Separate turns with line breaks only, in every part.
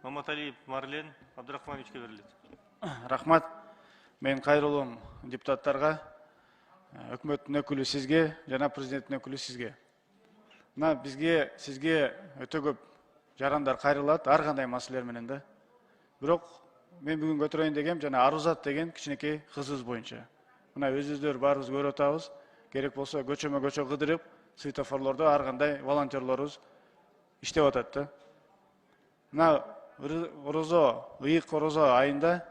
Маматалиев Марлен Абдрахмановичке берилет.
Рахмат. Мен кайрылуум депутаттарга, өкмөттүн өкүлү сизге, жана президенттин өкүлү сизге. Мына бизге, сизге өтө көп жарандар кайрылат, ар кандай маселелер менен да. Бирок мен бүгүн көтөрөйүн дегем жана Арузат деген кичинекей кызыбыз боюнча. Мына өзүбүздөр баарыбыз көрүп атабыз. Керек болсо көчөмө-көчө кыдырып, светофорлордо ар кандай волонтерлорубуз иштеп атат да. Мына ыйык орозо айында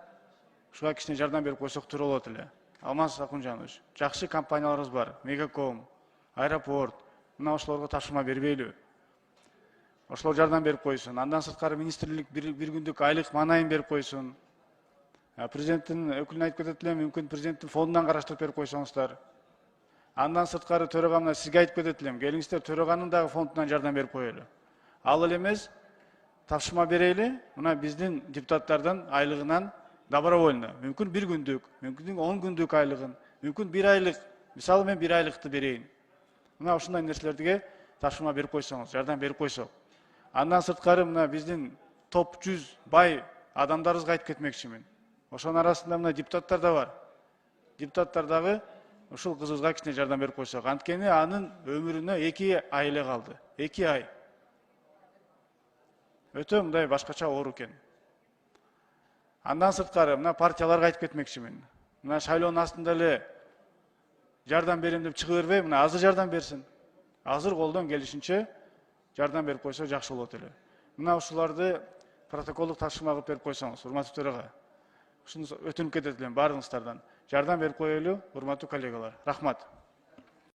ушуга кичине жардам берип койсок туура болот эле. Алмаз Акунжанович, жакшы компанияларыбыз бар. Мегаком, Аэропорт. Мына ошолорго тапшырма бербейлү. Ошолор жардам берип койсун. Андан сырткары министрлик бир күндүк айлык маанайын берип койсун. Президенттин өкүлүнө айтып кетет элем, мүмкүн президенттин фондунан караштырып берип койсоңуздар. Андан сырткары төрөгамына сизге айтып кетет элем, келиңиздер төроганын дагы фондунан жардам берип коелу. Ал эле эмес, тапшырма берейли, мына биздин депутаттардын айлыгынан добровольно, мүмкүн бир күндүк, мүмкүн 10 күндүк айлыгын, мүмкүн 1 айлык, мисалы мен 1 айлыкты берейин. Мына ушундай нерселерге тапшырма берип койсоңуз, жардам берип койсок. Андан сырткары мына биздин топ 100 бай адамдарыбызга айтып кетмекчимин. Ошонун арасында мына депутаттар да бар. Депутаттар дагы ушул кызыбызга кичине жардам берип койсок. Анткени анын өмүрүнө 2 ай эле калды. 2 ай. Өтө мындай башкача оор экен. Андан сырткары мына партияларга айтып кетмекчимин. Мына шайлоонун астында эле жардам берем деп чыгып бербей, мына азыр жардам берсин. Азыр колдон келишинче жардам берип койсо жакшы болот эле. Мына ушуларды протоколдук тапшырма кылып берип койсоңуз, урматтуу төрага. Ушуну өтүнүп кетет элем баарыңыздардан. Жардам берип коелу, урматтуу коллегалар. Рахмат.